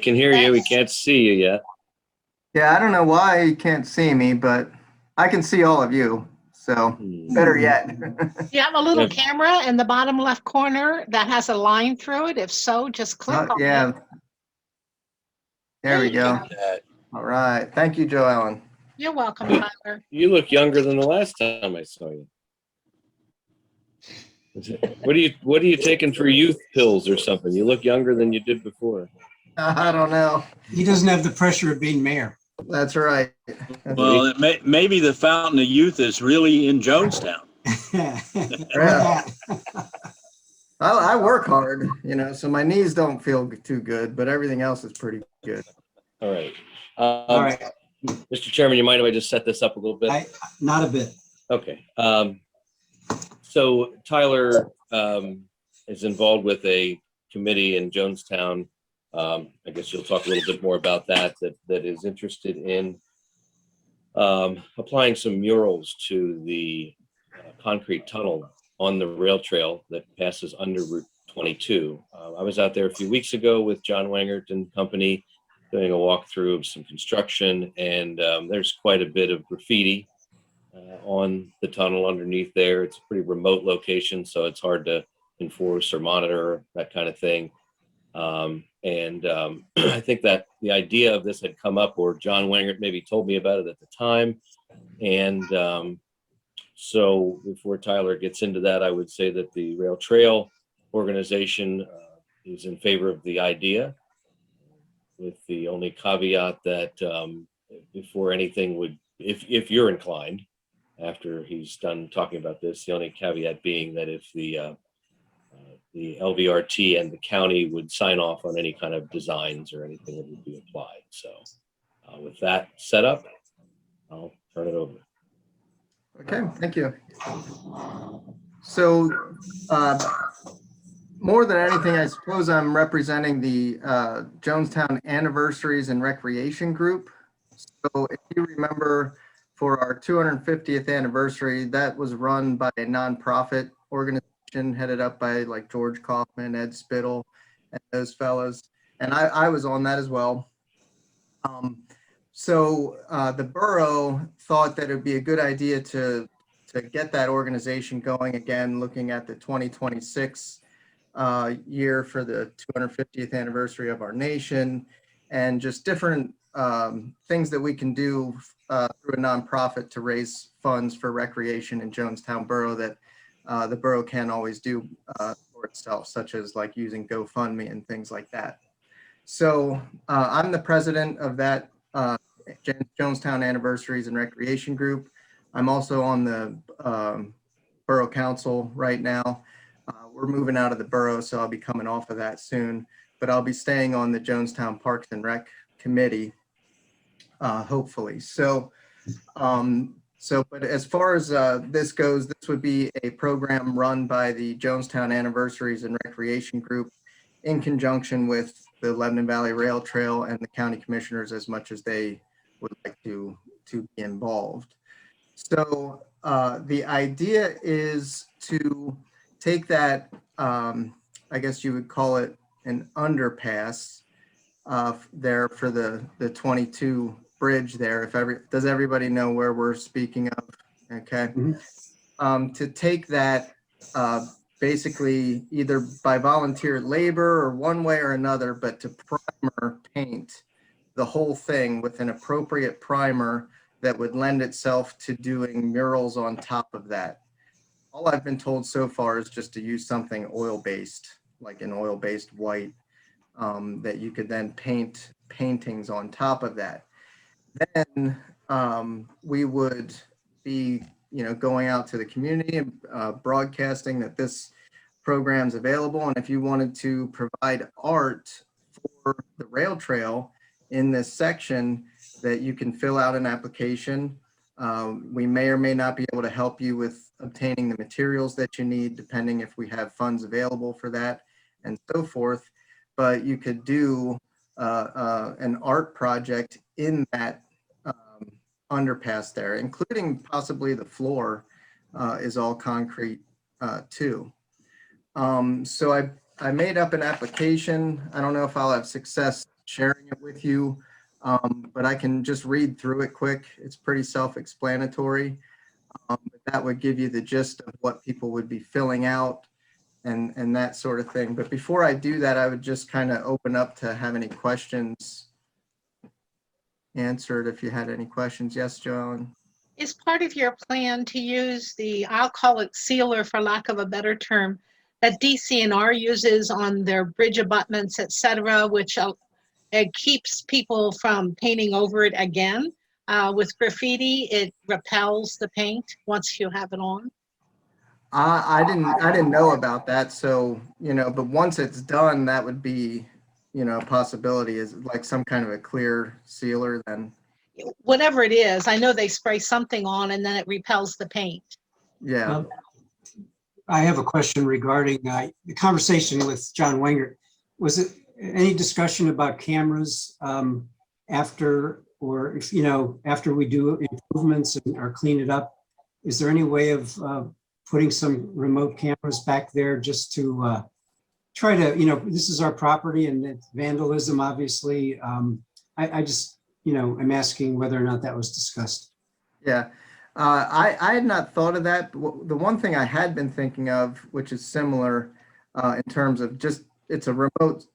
can hear you. We can't see you yet. Yeah, I don't know why you can't see me, but I can see all of you. So better yet. You have a little camera in the bottom left corner that has a line through it. If so, just click on Yeah. it. There we go. All right. Thank you, Joe Allen. You're welcome, Tyler. You look younger than the last time I saw you. What are you taking for youth pills or something? You look younger than you did before. I don't know. He doesn't have the pressure of being mayor. That's right. Well, maybe the fountain of youth is really in Jonestown. Yeah. I work hard, so my knees don't feel too good, but everything else is pretty good. All right. All right. Mr. Chairman, you mind if I just set this up a little bit? Not a bit. Okay. So Tyler is involved with a committee in Jonestown. I guess you'll talk a little bit more about that is interested in applying some murals to the concrete tunnel on the rail trail that passes under Route 22. I was out there a few weeks ago with John Wangert and company doing a walkthrough of some construction, and there's quite a bit of graffiti on the tunnel underneath there. It's a pretty remote location, so it's hard to enforce or monitor, that kind of thing. I think that the idea of this had come up, or John Wangert maybe told me about it at the time. And so before Tyler gets into that, I would say that the Rail Trail organization is in favor of the idea, with the only caveat that before anything would, if you're inclined, after he's done talking about this, the only caveat being that if the LVRT and the county would sign off on any kind of designs or anything that would be applied. So with that set up, I'll turn it over. Okay, thank you. So more than anything, I suppose I'm representing the Jonestown Anniversaries and Recreation Group. So if you remember, for our 250th anniversary, that was run by a nonprofit organization headed up by like George Kaufman, Ed Spittle, and those fellows. And I was on that as well. So the borough thought that it would be a good idea to get that organization going again, looking at the 2026 year for the 250th anniversary of our nation, and just different things that we can do through a nonprofit to raise funds for recreation in Jonestown Borough that the borough can't always do for itself, such as like using GoFundMe and things like that. So I'm the president of that Jonestown Anniversaries and Recreation Group. I'm also on the Borough Council right now. We're moving out of the borough, so I'll be coming off of that soon, but I'll be staying on the Jonestown Parks and Rec Committee, hopefully. So, but as far as this goes, this would be a program run by the Jonestown Anniversaries and Recreation Group in conjunction with the Lebanon Valley Rail Trail and the county commissioners, as much as they would like to be involved. So the idea is to take that, I guess you would call it an underpass there for the 22 bridge there. Does everybody know where we're speaking of? Okay. Mm-hmm. To take that basically either by volunteer labor or one way or another, but to primer paint the whole thing with an appropriate primer that would lend itself to doing murals on top of that. All I've been told so far is just to use something oil-based, like an oil-based white, that you could then paint paintings on top of that. Then we would be, going out to the community and broadcasting that this program's available. And if you wanted to provide art for the rail trail in this section, that you can fill out an application. We may or may not be able to help you with obtaining the materials that you need, depending if we have funds available for that and so forth. But you could do an art project in that underpass there, including possibly the floor is all concrete too. So I made up an application. I don't know if I'll have success sharing it with you, but I can just read through it quick. It's pretty self-explanatory. But that would give you the gist of what people would be filling out and that sort of thing. But before I do that, I would just kind of open up to have any questions answered if you had any questions. Yes, Joan? Is part of your plan to use the, I'll call it sealer for lack of a better term, that DCNR uses on their bridge abutments, et cetera, which it keeps people from painting over it again? With graffiti, it repels the paint once you have it on. I didn't know about that. So, but once it's done, that would be, a possibility, is like some kind of a clear sealer then. Whatever it is, I know they spray something on and then it repels the paint. Yeah. I have a question regarding the conversation with John Wengert. Was it any discussion about cameras after, or if, after we do improvements or clean it up? Is there any way of putting some remote cameras back there just to try to, this is our property and it's vandalism, obviously. I just, I'm asking whether or not that was discussed. Yeah. I had not thought of that. The one thing I had been thinking of, which is similar in terms of just, it's a remote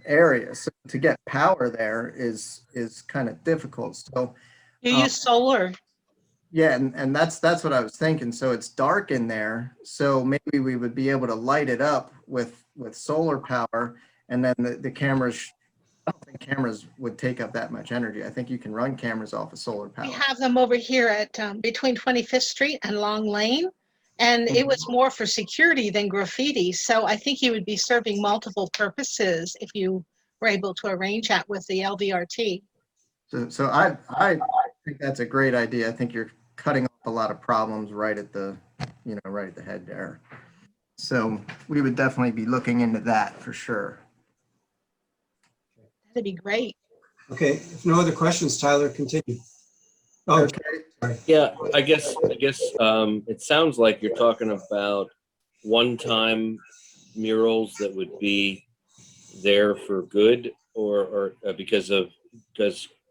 area. So to get power there is kind of difficult. So You use solar. yeah, and that's what I was thinking. So it's dark in there. So maybe we would be able to light it up with solar power, and then the cameras. I don't think cameras would take up that much energy. I think you can run cameras off of solar power. We have them over here at between 25th Street and Long Lane, and it was more for security than graffiti. So I think you would be serving multiple purposes if you were able to arrange that with the LVRT. So I think that's a great idea. I think you're cutting off a lot of problems right at the right at the head there. So we would definitely be looking into that for sure. That'd be great. Okay, if no other questions, Tyler, continue. Oh, Okay. sorry. Yeah, I guess it sounds like you're talking about one-time murals that would be there for good, or because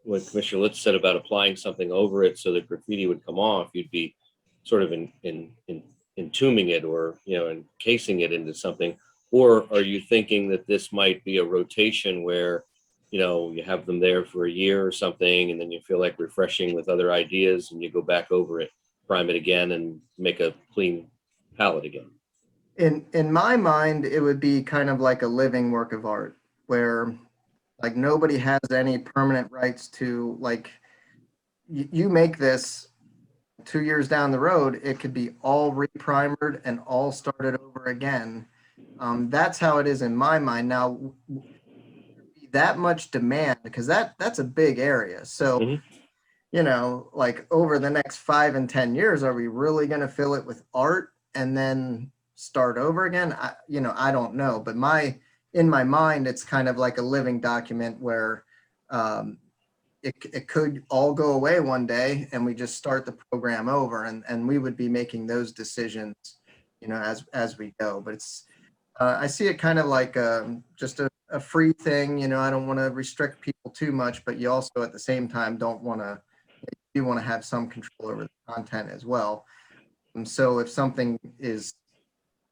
what Commissioner Litz said about applying something over it so that graffiti would come off, you'd be sort of entombing it, or encasing it into something. Or are you thinking that this might be a rotation where you have them there for a year or something, and then you feel like refreshing with other ideas, and you go back over it, prime it again, and make a clean palette again? In my mind, it would be kind of like a living work of art, where like nobody has any permanent rights to, like, you make this 2 years down the road, it could be all reprimered and all started over again. That's how it is in my mind. Now, that much demand, because that's a big area. So, like over the next 5 and 10 years, are we really going to fill it with art and then start over again? I don't know. But in my mind, it's kind of like a living document where it could all go away one day and we just start the program over, and we would be making those decisions, as we go. But it's, I see it kind of like just a free thing. I don't want to restrict people too much, but you also at the same time you want to have some control over the content as well. And so if something is,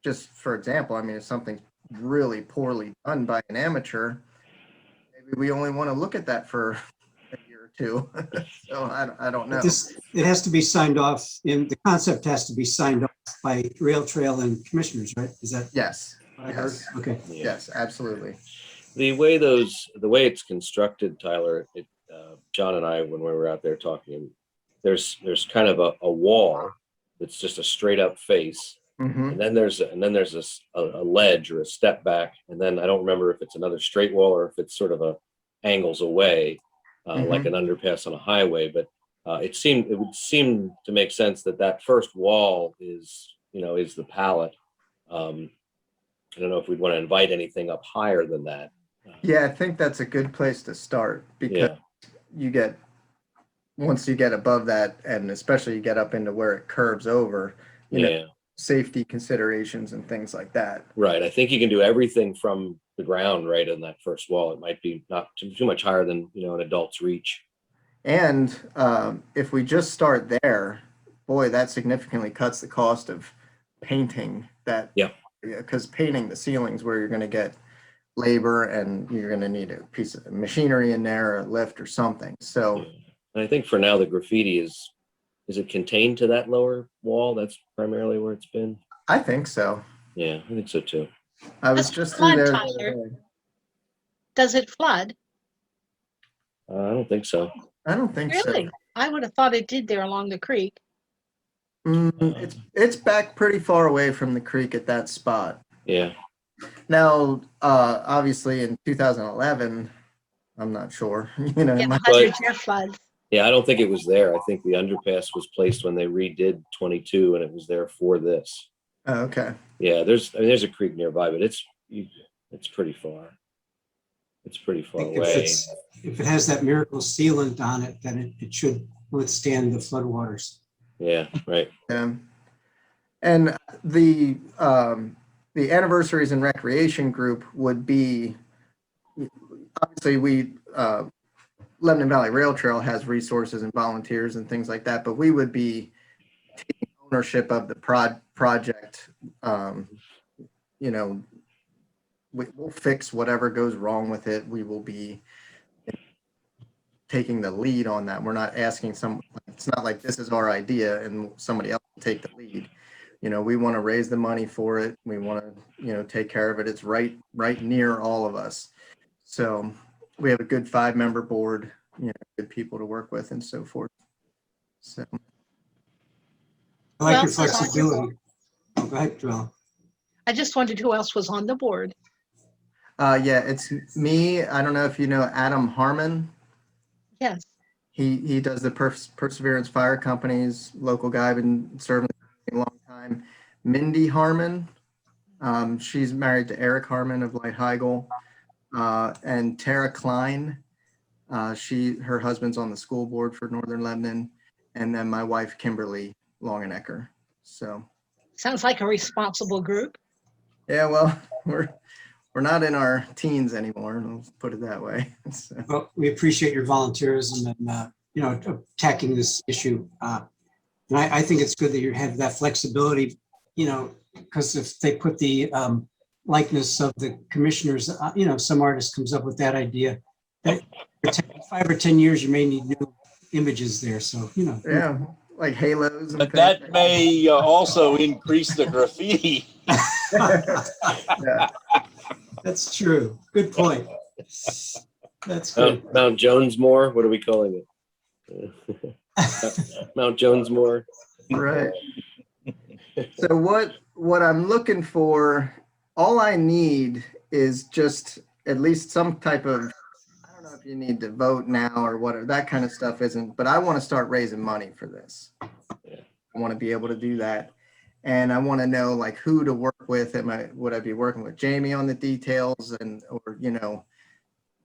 just for example, if something's really poorly done by an amateur, maybe we only want to look at that for a year or two. So I don't know. It has to be signed off, the concept has to be signed off by Rail Trail and commissioners, right? Is that? Yes. What I heard? Okay. Yeah. Yes, absolutely. The way it's constructed, Tyler, John and I, when we were out there talking, there's kind of a wall that's just a straight up face. Mm-hmm. And then there's a ledge or a step back. And then I don't remember if it's another straight wall or if it's sort of angles away, like an underpass on a highway. But it would seem to make sense that first wall is the palette. I don't know if we'd want to invite anything up higher than that. Yeah, I think that's a good place to start, because once you get above that, and especially you get up into where it curves over, Yeah. safety considerations and things like that. Right. I think you can do everything from the ground right on that first wall. It might be not too much higher than, an adult's reach. And if we just start there, boy, that significantly cuts the cost of painting that. Yeah. Because painting the ceilings where you're going to get labor and you're going to need a piece of machinery in there, a lift or something. So. Yeah. And I think for now the graffiti is it contained to that lower wall? That's primarily where it's been. I think so. Yeah, I think so too. I was Does it just flood, through there. Tyler? Does it flood? I don't think so. I don't think so. Really? I would have thought it did there along the creek. It's back pretty far away from the creek at that spot. Yeah. Now, obviously in 2011, I'm not sure, Yeah, it might- 100-year floods. Yeah, I don't think it was there. I think the underpass was placed when they redid 22 and it was there for this. oh, okay. Yeah, there's a creek nearby, but it's pretty far. It's pretty far away. If it has that miracle sealant on it, then it should withstand the floodwaters. Yeah, right. And the anniversaries and recreation group would be, obviously Lebanon Valley Rail Trail has resources and volunteers and things like that, but we would be taking ownership of the project. We'll fix whatever goes wrong with it. We will be taking the lead on that. We're not asking it's not like this is our idea and somebody else will take the lead. We want to raise the money for it. We want to, take care of it. It's right near all of us. So we have a good 5-member board, good people to work with and so forth. So. I like Well, your so on your flexibility. Oh, go ahead, Joel. I just wondered who else was on the board. Yeah, it's me. I don't know if you know Adam Harmon. Yes. He does the Perseverance Fire Company's local guy, been serving a long time. Mindy Harmon, she's married to Eric Harmon of Light Heigl, and Tara Klein. Her husband's on the school board for Northern Lebanon, and then my wife Kimberly Longenecker. So. Sounds like a responsible group. Yeah, well, we're not in our teens anymore. Let's put it that way. So. Well, we appreciate your volunteerism and, attacking this issue. And I think it's good that you have that flexibility, because if they put the likeness of the commissioners, some artist comes up with that idea. That 5 or 10 years, you may need new images there. So, Yeah, like halos. And But that may also increase the graffiti. Yeah. That's true. Good point. That's good. Mount Jonesmore. What are we calling it? Mount Jonesmore. Right. So what I'm looking for, all I need is just at least some type of, I don't know if you need to vote now or whatever, that kind of stuff isn't, but I want to start raising money for this. Yeah. I want to be able to do that. And I want to know like who to work with. Would I be working with Jamie on the details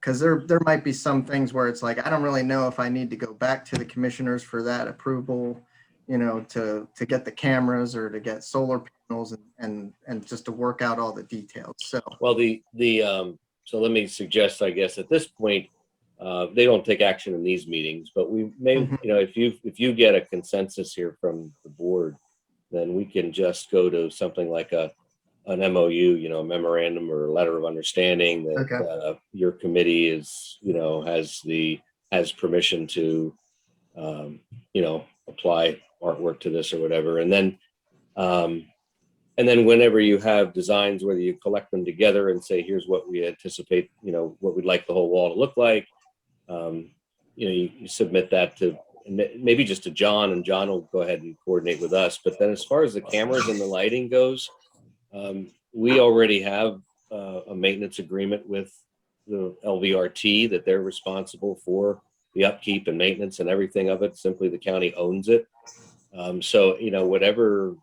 because there might be some things where it's like, I don't really know if I need to go back to the commissioners for that approval, to get the cameras or to get solar panels and just to work out all the details. So, Well, so let me suggest, I guess, at this point, they don't take action in these meetings, but we may, if you get a consensus here from the board, then we can just go to something like an MOU, a memorandum or a letter of understanding that Okay. Your committee is, has permission to, apply artwork to this or whatever. And then whenever you have designs, whether you collect them together and say, here's what we anticipate, what we'd like the whole wall to look like, you submit that to maybe just to John, and John will go ahead and coordinate with us. But then as far as the cameras and the lighting goes, we already have a maintenance agreement with the LVRT that they're responsible for the upkeep and maintenance and everything of it. Simply the county owns it. So,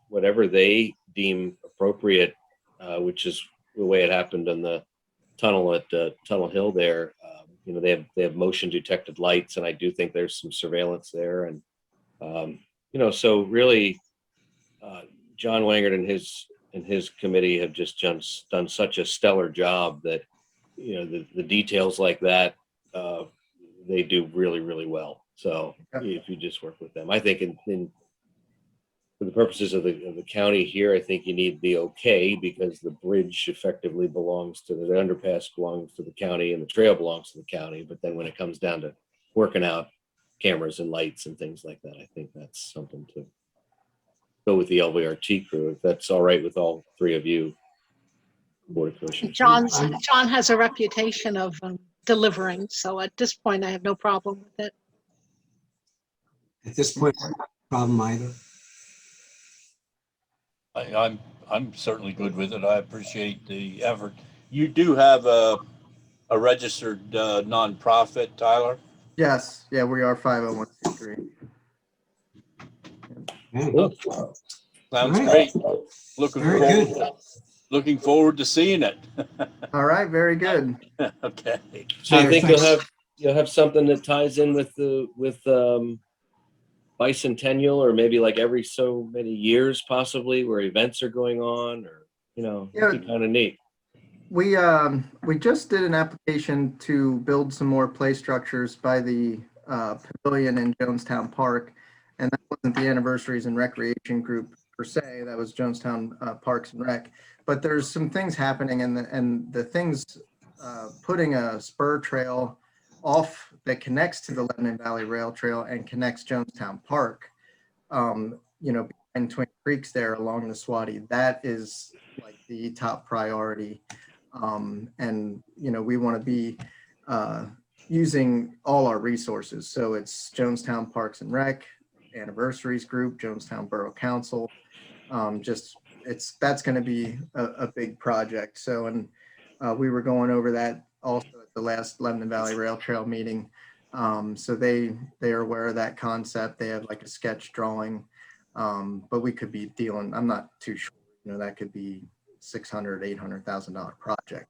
whatever they deem appropriate, which is the way it happened in the tunnel at Tunnel Hill there, they have motion detected lights, and I do think there's some surveillance there. And, so really, John Wangert and his committee have just done such a stellar job that, you know, the details like that, they do really, really well. So if you just work with them, I think for the purposes of the county here, I think you need the okay, because the bridge effectively belongs to the underpass belongs to the county and the trail belongs to the county. But then when it comes down to working out cameras and lights and things like that, I think that's something to go with the LVRT crew, if that's all right with all three of you, Board of Commissioners. John has a reputation of delivering, so at this point, I have no problem with it. At this point, no problem either. I'm certainly good with it. I appreciate the effort. You do have a registered nonprofit, Tyler? Yes, yeah, we are 501c3. Okay. Cool. Sounds All right. great. Very good. Looking forward to seeing it. All right, very good. Okay. So you Tyler, think thanks. you'll have something that ties in with bicentennial, or maybe like every so many years possibly, where events are going on, or, you know, it'd be kind of neat. We just did an application to build some more play structures by the pavilion in Jonestown Park, and that wasn't the Anniversaries and Recreation Group per se. That was Jonestown Parks and Rec. But there's some things happening, and the things putting a spur trail off that connects to the Lebanon Valley Rail Trail and connects Jonestown Park, you know, behind Twin Creeks there along the Swati. That is like the top priority. And, you know, we want to be using all our resources. So it's Jonestown Parks and Rec, Anniversaries Group, Jonestown Borough Council. That's going to be a big project. So, and we were going over that also at the last Lebanon Valley Rail Trail meeting. So they are aware of that concept. They have like a sketch drawing, but we could be dealing, I'm not too sure, you know, that could be $600,000, $800,000 project.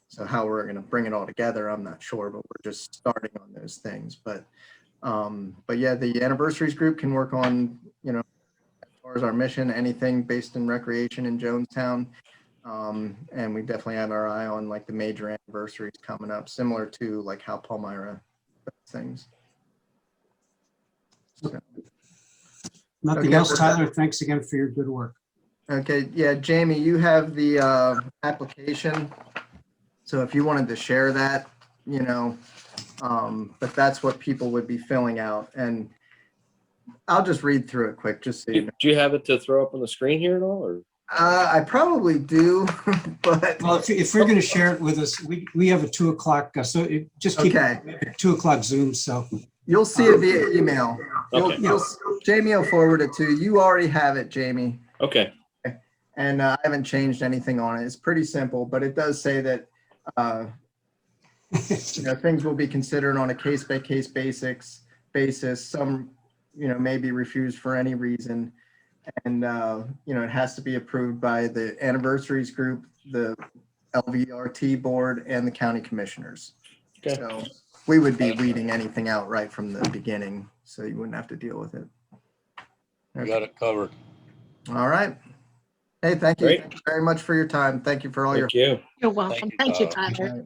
So how we're going to bring it all together, I'm not sure, but we're just starting on those things. But yeah, the Anniversaries Group can work on, you know, as far as our mission, anything based in recreation in Jonestown. And we definitely have our eye on like the major anniversaries coming up, similar to like how Palmyra does things. So, Nothing Okay. else, Tyler. Thanks again for your good work. okay, yeah, Jamie, you have the application. So if you wanted to share that, you know, but that's what people would be filling out. And I'll just read through it quick, just so you know. Do you have it to throw up on the screen here at all, or? I probably do, but Well, if we're going to share it with us, we have a 2 o'clock, so just keep okay. it 2 o'clock Zoom. So You'll see it via email. Okay. Jamie will forward it to you. You already have it, Jamie. Okay. And I haven't changed anything on it. It's pretty simple, but it does say that you know, things will be considered on a case-by-case basis. Some, you know, may be refused for any reason. And, you know, it has to be approved by the Anniversaries Group, the LVRT Board, and the county commissioners. Okay. So we would be weeding anything out right from the beginning, so you wouldn't have to deal with it. You got it covered. All right. Hey, thank you. Great. Thank you very much for your time. Thank you for all your. Thank you. You're welcome. you, Thank you, Tyler. Tyler. All right.